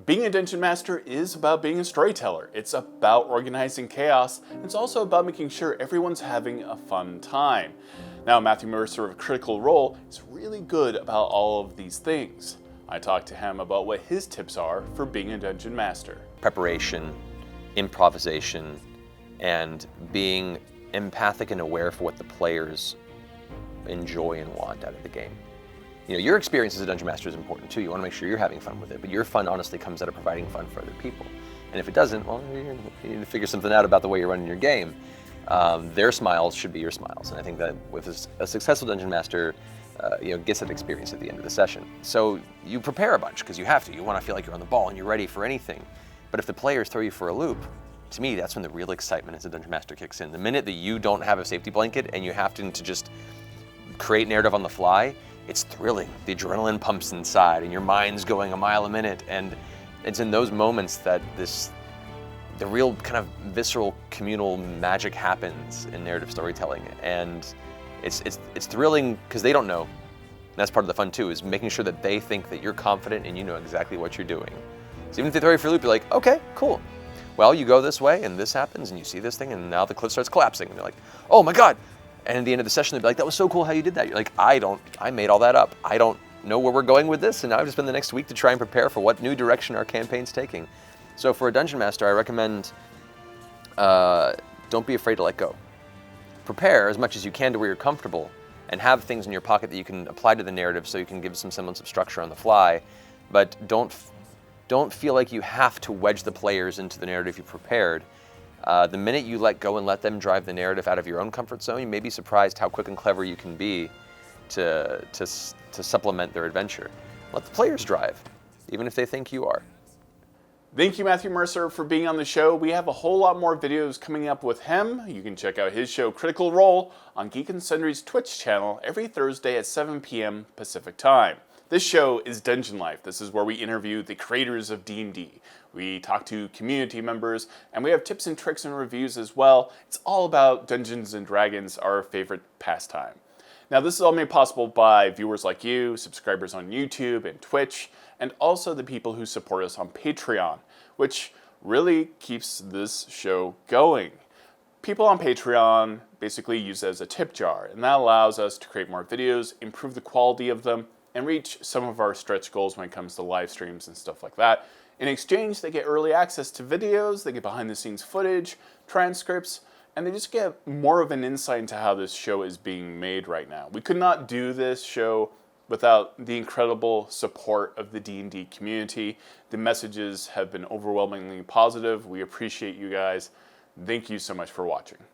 Being a dungeon master is about being a storyteller. It's about organizing chaos. It's also about making sure everyone's having a fun time. Now, Matthew Mercer of Critical Role is really good about all of these things. I talked to him about what his tips are for being a dungeon master. Preparation, improvisation, and being empathic and aware for what the players enjoy and want out of the game. You know, your experience as a dungeon master is important too. You want to make sure you're having fun with it, but your fun honestly comes out of providing fun for other people. And if it doesn't, well, you need to figure something out about the way you're running your game. Their smiles should be your smiles, and I think that with a successful dungeon master, gets that experience at the end of the session. So you prepare a bunch because you have to. You want to feel like you're on the ball and you're ready for anything. But if the players throw you for a loop, to me, that's when the real excitement as a dungeon master kicks in. The minute that you don't have a safety blanket and you have to just create narrative on the fly, it's thrilling. The adrenaline pumps inside and your mind's going a mile a minute. And it's in those moments that the real kind of visceral communal magic happens in narrative storytelling. And it's thrilling because they don't know. And that's part of the fun too, is making sure that they think that you're confident and you know exactly what you're doing. So even if they throw you for a loop, you're like, okay, cool. Well, you go this way and this happens and you see this thing and now the cliff starts collapsing. And they're like, oh my God. And at the end of the session, they'd be like, that was so cool how you did that. You're like, I made all that up. I don't know where we're going with this. And now I've just spent the next week to try and prepare for what new direction our campaign's taking. So for a dungeon master, I recommend don't be afraid to let go. Prepare as much as you can to where you're comfortable and have things in your pocket that you can apply to the narrative so you can give some semblance of structure on the fly. But don't feel like you have to wedge the players into the narrative you prepared. The minute you let go and let them drive the narrative out of your own comfort zone, you may be surprised how quick and clever you can be to supplement their adventure. Let the players drive, even if they think you are. Thank you, Matthew Mercer, for being on the show. We have a whole lot more videos coming up with him. You can check out his show, Critical Role, on Geek and Sundry's Twitch channel every Thursday at 7 p.m. Pacific Time. This show is Dungeon Life. This is where we interview the creators of D&D. We talk to community members, and we have tips and tricks and reviews as well. It's all about Dungeons and Dragons, our favorite pastime. Now, this is all made possible by viewers like you, subscribers on YouTube and Twitch, and also the people who support us on Patreon, which really keeps this show going. People on Patreon basically use it as a tip jar, and that allows us to create more videos, improve the quality of them, and reach some of our stretch goals when it comes to live streams and stuff like that. In exchange, they get early access to videos, they get behind the scenes footage, transcripts, and they just get more of an insight into how this show is being made right now. We could not do this show without the incredible support of the D&D community. The messages have been overwhelmingly positive. We appreciate you guys. Thank you so much for watching.